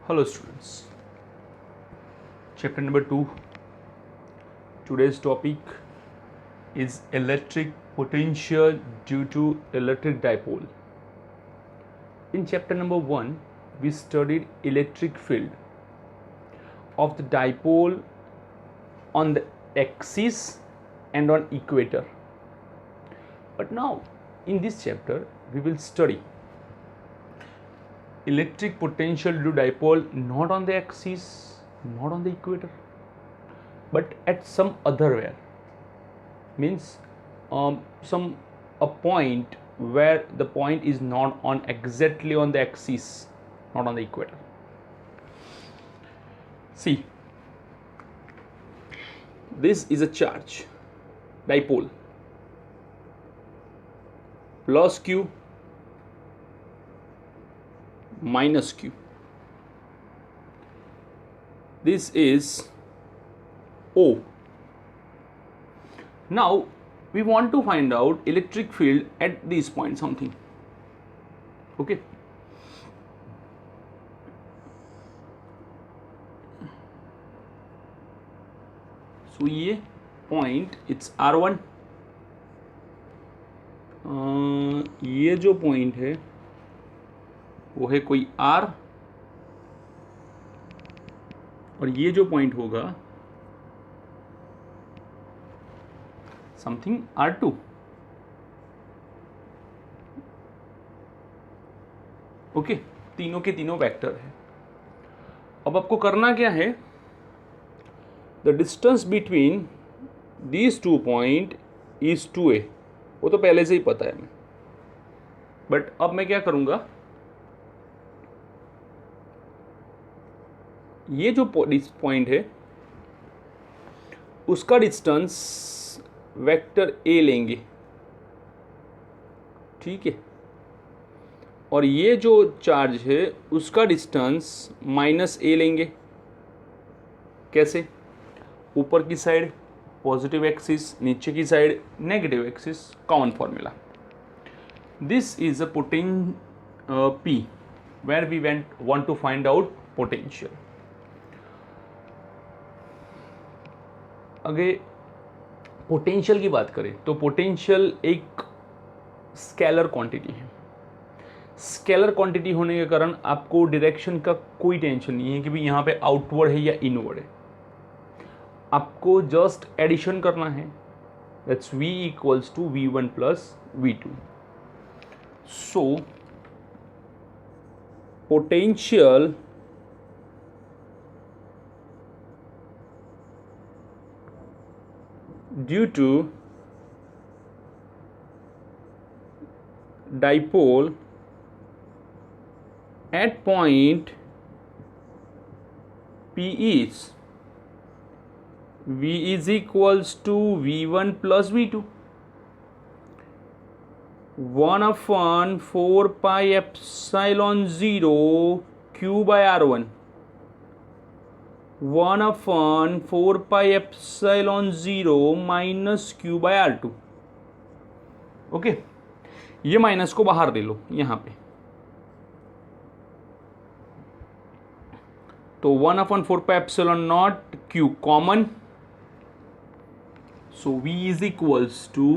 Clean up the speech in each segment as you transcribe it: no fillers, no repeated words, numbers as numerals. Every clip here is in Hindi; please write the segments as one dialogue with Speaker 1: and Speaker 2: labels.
Speaker 1: Hello students, chapter number 2. Today's topic is electric potential due to electric dipole. In chapter number 1, we studied electric field of the dipole on the axis and on equator. But now in this chapter we will study electric potential due to dipole not on the axis, not on the equator, but at some other where, means a point where the point is not on exactly on the axis, not on the equator. See, this is a charge dipole plus q minus q. This is O. Now we want to find out electric field at this point something. Okay. So ये point it's R1. ये जो point है वो है कोई R, और ये जो पॉइंट होगा समथिंग R2. ओके, तीनों के तीनों वेक्टर है. अब आपको करना क्या है, the distance between these two point is 2a. वो तो पहले से ही पता है मैं, बट अब मैं क्या करूंगा, ये जो पॉइंट है उसका डिस्टेंस वेक्टर a लेंगे, ठीक है, और ये जो चार्ज है उसका डिस्टेंस माइनस a लेंगे. कैसे? ऊपर की साइड पॉजिटिव एक्सिस, नीचे की side negative axis, common formula. This is a P where we want to find out potential. अगर पोटेंशियल की बात करें तो पोटेंशियल एक स्केलर क्वांटिटी है. स्केलर क्वांटिटी होने के कारण आपको डायरेक्शन का कोई टेंशन नहीं है कि भाई यहाँ पे आउटवर्ड है या इनवर्ड है. आपको जस्ट एडिशन करना है. That's V equals to V1 plus V2. So potential due to dipole at point P is V is equals to V1 plus V2, 1/4 pi epsilon 0 Q by R1, 1/4 pi epsilon 0 minus Q by R2. Okay, ये माइनस को बाहर ले लो यहाँ पे, तो 1/4 pi epsilon not Q common. So V is equals to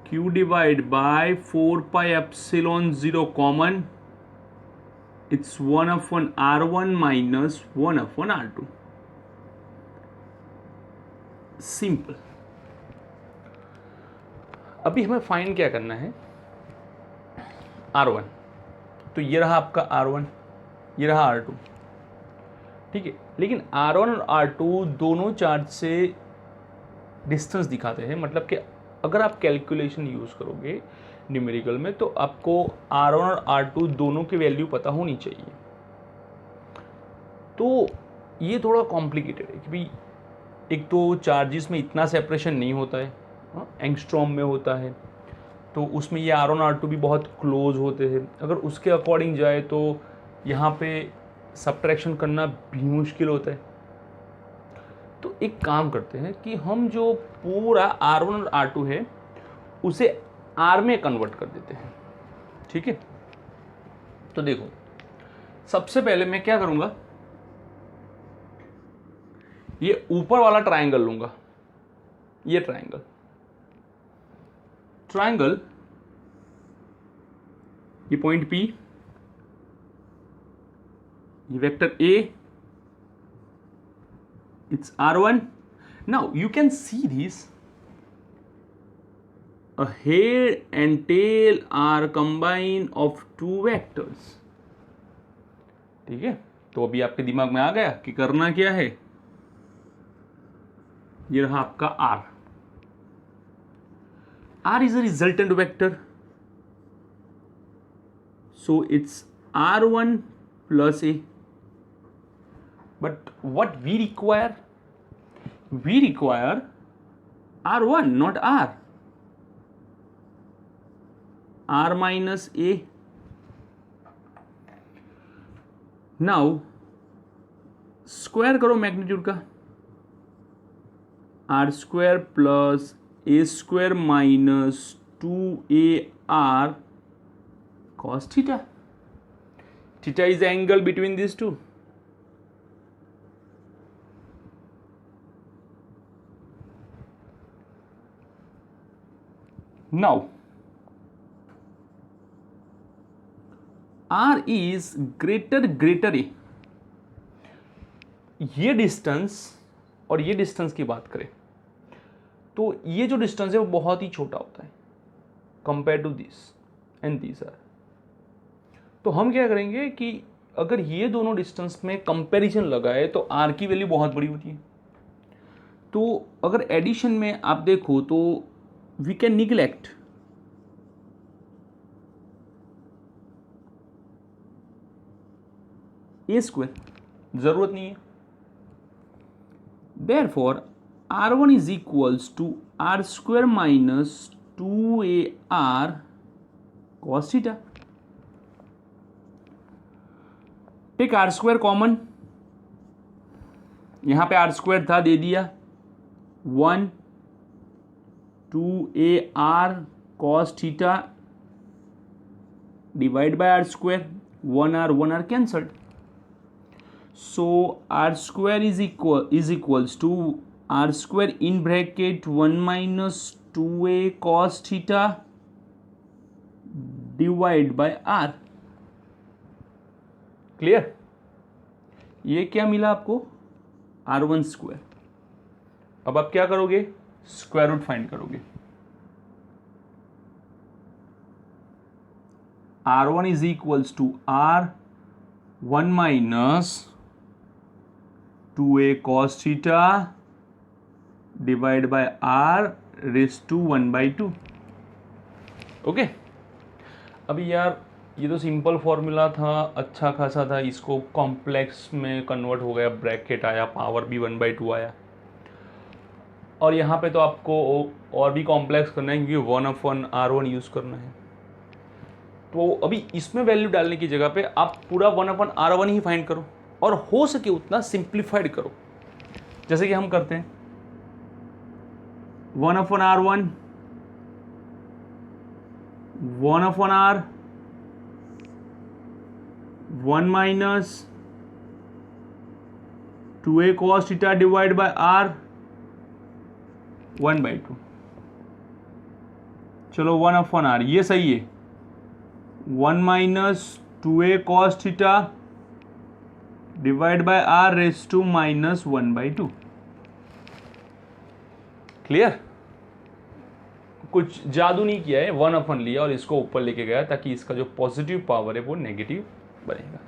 Speaker 1: Q divided by 4 pi epsilon 0 common. It's 1/R1 minus 1/R2. Simple. अभी हमें फाइंड क्या करना है, R1. तो ये रहा आपका R1, ये रहा R2, ठीक है. लेकिन R1 और R2 दोनों चार्ज से डिस्टेंस दिखाते हैं. मतलब कि अगर आप कैलकुलेशन यूज़ करोगे न्यूमेरिकल में तो आपको R1 और R2 दोनों की वैल्यू पता होनी चाहिए. तो ये थोड़ा कॉम्प्लिकेटेड है कि भाई एक तो चार्जेस में इतना सेपरेशन नहीं होता है, एंगस्ट्रॉम में होता है, तो उसमें ये R1 R2 भी बहुत क्लोज होते हैं. अगर उसके अकॉर्डिंग जाए तो यहाँ पे सब्ट्रैक्शन करना भी मुश्किल होता है. तो एक काम करते हैं कि हम जो पूरा R1 और R2 है उसे R में कन्वर्ट कर देते हैं. ठीक है, तो देखो सबसे पहले मैं क्या करूंगा, ये ऊपर वाला ट्रायंगल लूंगा, ये ट्रायंगल ये पॉइंट P, ये vector A, it's R1. Now you can see this, a head and tail are combined of two vectors. ठीक है, तो अभी आपके दिमाग में आ गया कि करना क्या है। ये रहा आपका R. R is a resultant vector, so it's R1 plus A. But what we require R1, not R. R minus A. Now square करो मैग्नीट्यूड का, R square plus A square minus 2AR cos theta. Theta is the angle between these two. Now R is greater A. ये डिस्टेंस और ये डिस्टेंस की बात करें तो ये जो डिस्टेंस है वो बहुत ही छोटा होता है compare to this and this R. तो हम क्या करेंगे कि अगर ये दोनों डिस्टेंस में कंपैरिजन लगाए तो आर की वैल्यू बहुत बड़ी होती है। तो अगर एडिशन में आप देखो तो we can neglect a square, जरूरत नहीं है। Therefore, R1 is equals to R square minus 2AR cos theta. Take R square common, यहां पे R square था दे दिया 1 2AR cos theta divide by R square, 1R cancelled. So R square is equals to R square in bracket 1 minus 2A cos theta divide by R. Clear? ये क्या मिला आपको? R1 square. अब आप क्या करोगे? स्क्वायर रूट फाइंड करोगे। R1 is equals to R1 minus 2A cos theta divide by R raise to 1/2। Okay, अभी यार ये तो सिंपल फॉर्मूला था, अच्छा खासा था, इसको कॉम्प्लेक्स में कन्वर्ट हो गया, ब्रैकेट आया, पावर भी 1/2 आया। और यहाँ पे तो आपको और भी कॉम्प्लेक्स करना है क्योंकि 1/R1 यूज़ करना है। तो अभी इसमें वैल्यू डालने की जगह पे आप पूरा 1/R1 ही फाइंड करो और हो सके उतना सिंप्लीफाइड करो, जैसे कि हम करते हैं 1/R1 1/R 1 minus 2A cos theta divide by R 1/2। चलो 1/R ये सही है, 1 minus 2A cos theta divide by R raise to minus 1/2। Clear? कुछ जादू नहीं किया है, 1/, लिया और इसको ऊपर लेके गया ताकि इसका जो पॉजिटिव पावर है वो नेगेटिव बनेगा।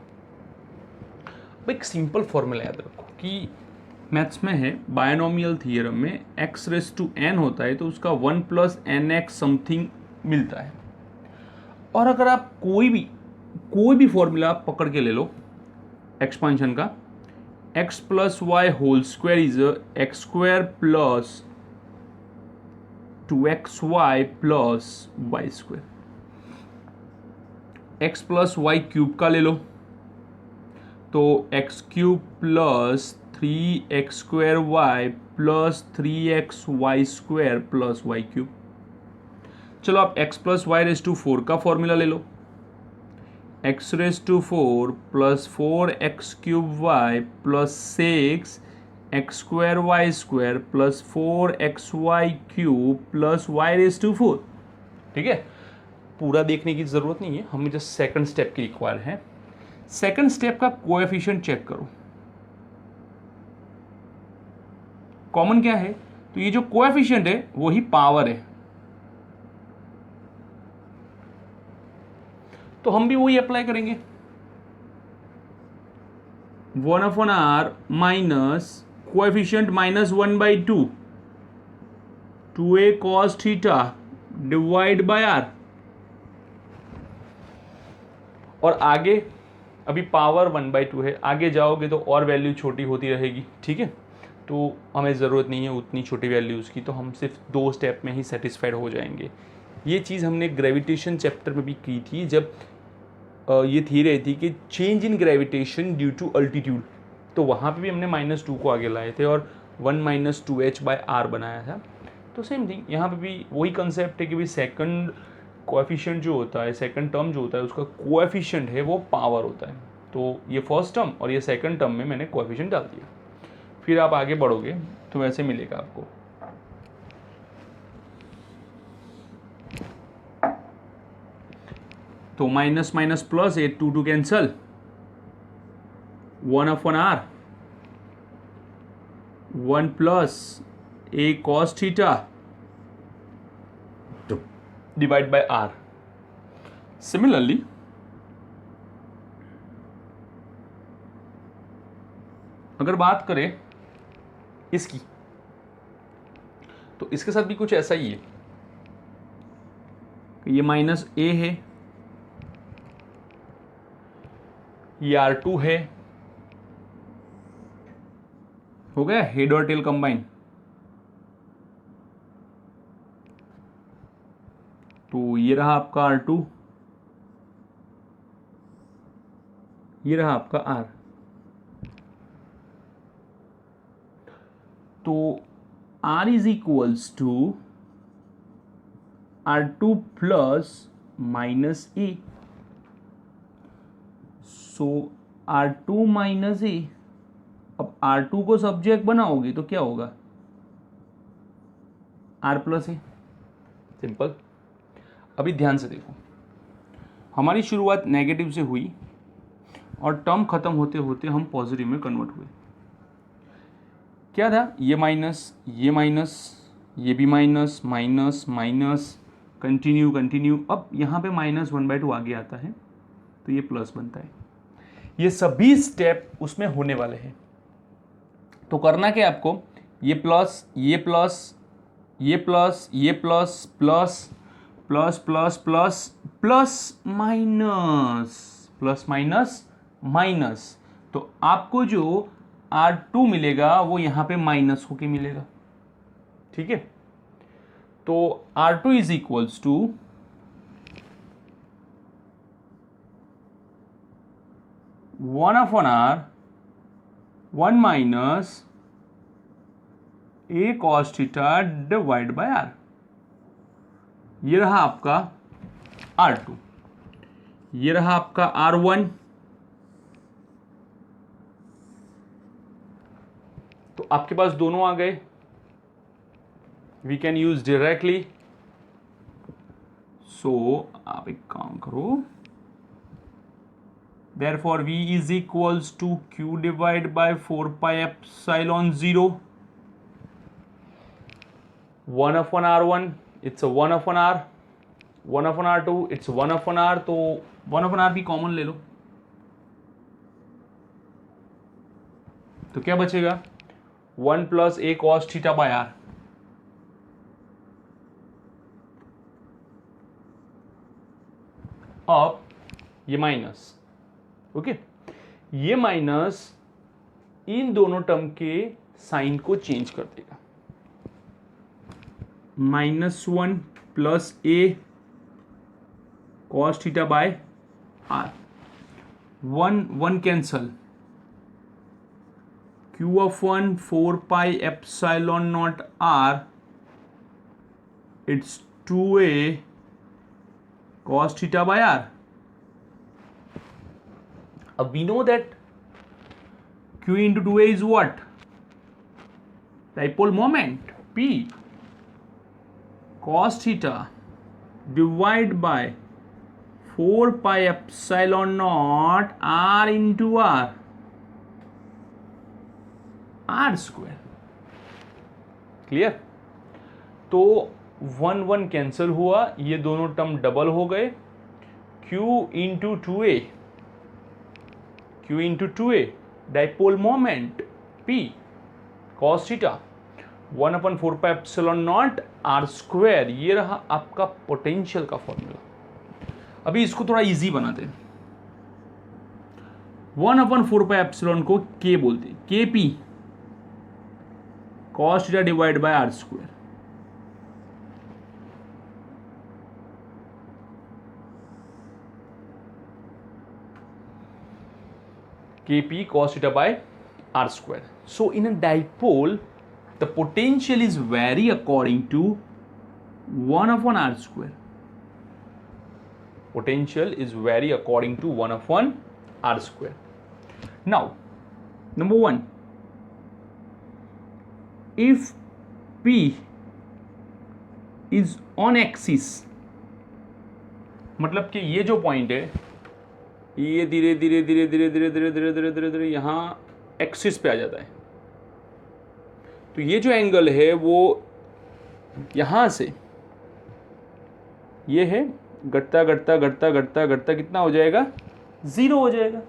Speaker 1: अब एक सिंपल फॉर्मूला याद रखो कि मैथ्स में है, बायनोमियल थियरम में x रेस टू n होता है तो उसका 1 + nx समथिंग मिलता है। और अगर आप कोई भी फॉर्मूला पकड़ के ले लो एक्सपांशन का, x + y whole square is x square plus 2xy plus y square. x + y cube का ले लो तो x cube plus 3x² plus 3xy² plus y cube. चलो आप x + y रेस टू 4 का फॉर्मूला ले लो, x raise to 4 plus 4x³ plus 6x² plus 4xy³ plus y⁴। ठीक है, पूरा देखने की ज़रूरत नहीं है, हमें जस्ट सेकंड स्टेप की रिक्वायर है। सेकंड स्टेप का कोएफिशिएंट चेक करो, कॉमन क्या है, तो ये जो कोएफिशिएंट है वही पावर है, तो हम भी वही अप्लाई करेंगे। 1/r minus coefficient -1/2 2a cos theta divide by r, और आगे अभी पावर 1/2 है, आगे जाओगे तो और वैल्यू छोटी होती रहेगी। ठीक है, तो हमें ज़रूरत नहीं है उतनी छोटी वैल्यूज़ की, तो हम सिर्फ 2 स्टेप में ही सेटिस्फाइड हो जाएंगे। ये चीज़ हमने ग्रेविटेशन चैप्टर में भी की थी, जब ये थी रही थी कि change in gravitation due to altitude, तो वहाँ पे भी हमने -2 को आगे लाए थे और 1 - 2h/r बनाया था। तो सेम थिंग यहाँ पे भी वही कंसेप्ट है कि भाई सेकंड कोएफिशिएंट जो होता है, सेकंड टर्म जो होता है, उसका कोएफिशिएंट है वो पावर होता है। तो ये फर्स्ट टर्म और ये सेकंड टर्म में मैंने कोएफिशिएंट डाल दिया, फिर आप आगे बढ़ोगे तो वैसे मिलेगा आपको। तो minus minus plus 8 2 cancel, 1/r 1 plus a cos theta divide by r। Similarly अगर बात करें इसकी, तो इसके साथ भी कुछ ऐसा ही है कि ये -a है, ये R2 है, हो गया हेड और टेल कंबाइन। तो ये रहा आपका R2, ये रहा आपका R। तो R is equals to R2 plus -a, so R2 minus a। अब R2 को सब्जेक्ट बनाओगे तो क्या होगा, R प्लस a, सिंपल। अभी ध्यान से देखो, हमारी शुरुआत नेगेटिव से हुई और टर्म खत्म होते होते हम पॉजिटिव में कन्वर्ट हुए। क्या था, ये माइनस, ये माइनस, ये भी minus, minus minus, continue continue, अब यहाँ पे -1/2 आगे आता है तो ये प्लस बनता है। ये सभी स्टेप उसमें होने वाले हैं। तो करना क्या आपको, ये प्लस, ये प्लस, ये प्लस, ये plus, plus plus plus plus plus minus, plus minus minus, तो आपको जो R2 मिलेगा वो यहाँ पे माइनस होके मिलेगा। ठीक है, तो R2 is equals to 1/r 1 minus a cos theta divide by r। ये रहा आपका R2, ये रहा आपका R1। तो आपके पास दोनों आ गए, वी कैन यूज डायरेक्टली। सो आप एक काम करो, therefore v is equals to q divided by 4πε0, 1/r1 it's a 1/r, 1/r2 it's 1/r, तो 1/r भी कॉमन ले लो, तो क्या बचेगा, 1 plus a cos theta by r। अब ये माइनस, ओके, ये माइनस इन दोनों टर्म के साइन को चेंज कर देगा, -1 plus a cos theta by r, 1 cancel, q(1) 4πε0 r, it's 2a cos theta by r। अब we know that Q into 2A is what? Dipole moment P cos theta divided by 4 pi epsilon naught R into R square. Clear? तो 1 1 कैंसिल हुआ, ये दोनों टर्म डबल हो गए. Q into 2A dipole moment P cos theta 1/4 pi epsilon not R square. ये रहा आपका पोटेंशियल का फॉर्मूला. अभी इसको थोड़ा इजी बनाते हैं. 1/4 पाई एप्सिलॉन को K बोलते हैं, KP cos theta divide by R square. Kp cos theta by R square. So in a dipole, the potential is vary according to 1/R square. Potential is vary according to 1/R square. Now, number 1, if P is on axis, मतलब कि ये जो पॉइंट है ये धीरे धीरे धीरे धीरे धीरे धीरे धीरे धीरे धीरे धीरे यहाँ एक्सिस पे आ जाता है. तो ये जो एंगल है वो यहाँ से ये है घटता घटता घटता घटता घटता कितना हो जाएगा? 0 हो जाएगा.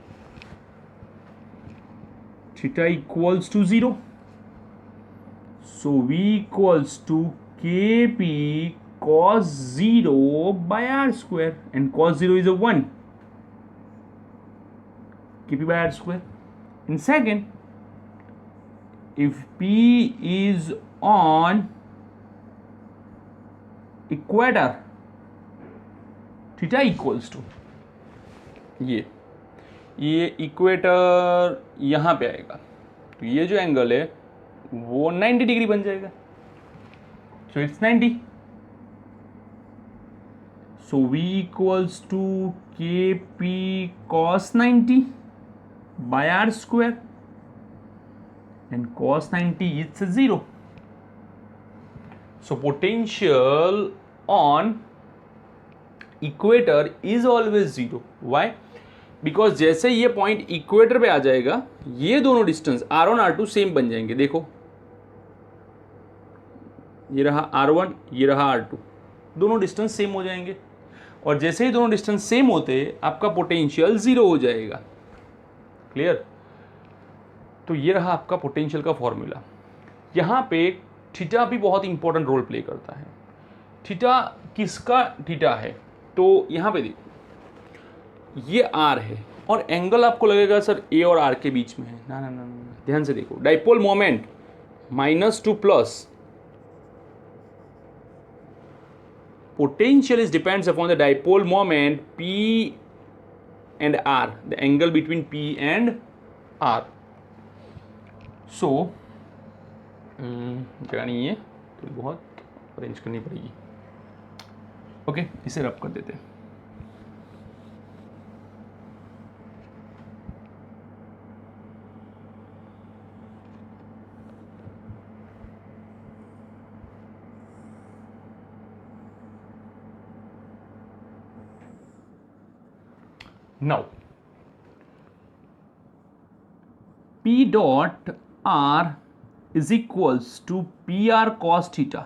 Speaker 1: Theta equals to 0. So V equals to KP cos 0 by R square, and cos 0 is a 1. KP by R square. In second, if P is on equator, theta equals to ये इक्वेटर यहाँ पे आएगा, तो ये जो एंगल है वो 90 डिग्री बन जाएगा. So it's 90. So V equals to KP cos 90 by R square, and cos 90 is 0. So potential on equator is always 0. Why? Because जैसे ये पॉइंट इक्वेटर पे आ जाएगा, ये दोनों डिस्टेंस R1 R2 सेम बन जाएंगे. देखो ये रहा R1, ये रहा R2, दोनों डिस्टेंस सेम हो जाएंगे. और जैसे ही दोनों डिस्टेंस सेम होते आपका पोटेंशियल 0 हो जाएगा. क्लियर? तो ये रहा आपका पोटेंशियल का फॉर्मूला. यहाँ पे थीटा भी बहुत इंपॉर्टेंट रोल प्ले करता है. थीटा किसका थीटा है? तो यहाँ पे देखो ये R है और एंगल आपको लगेगा सर A और R के बीच में है. ना ना ना ना, ध्यान से देखो. Dipole moment -2 plus potential is depends upon the dipole moment P and R, the angle between P and R. So जगह नहीं है, थोड़ी बहुत अरेंज करनी पड़ेगी. ओके, इसे रब कर देते हैं. Now, P dot R is equals to PR cos theta.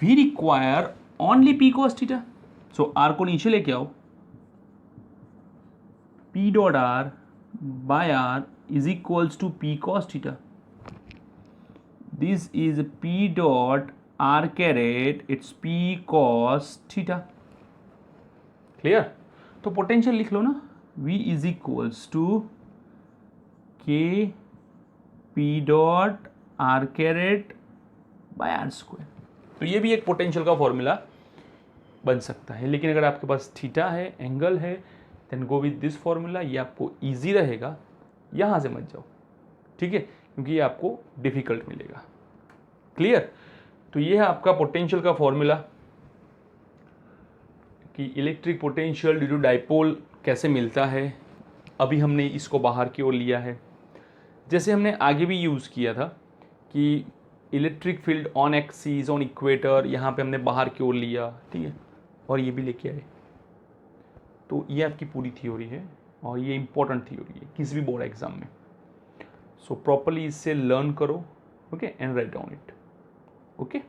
Speaker 1: We require only P cos theta. So R को नीचे लेके आओ. P dot R by R is equals to P cos theta. This is P dot R caret. It's P cos theta. Clear? तो पोटेंशियल लिख लो ना. V is equals to K P dot R caret by R square. तो ये भी एक पोटेंशियल का फॉर्मूला बन सकता है. लेकिन अगर आपके पास थीटा है, एंगल है, then go with this formula. ये आपको इजी रहेगा. यहाँ से मत जाओ, ठीक है, क्योंकि ये आपको डिफिकल्ट मिलेगा. क्लियर? तो ये है आपका पोटेंशियल का फॉर्मूला कि electric potential due to dipole कैसे मिलता है, अभी हमने इसको बाहर की ओर लिया है। जैसे हमने आगे भी यूज़ किया था कि electric field on axis on equator, यहाँ पे हमने बाहर की ओर लिया, ठीक है, और ये भी लेके आए। तो ये आपकी पूरी थ्योरी है और ये इंपॉर्टेंट थ्योरी है किसी भी बोर्ड एग्जाम में। सो प्रॉपरली इससे लर्न करो, okay, and write down it, okay.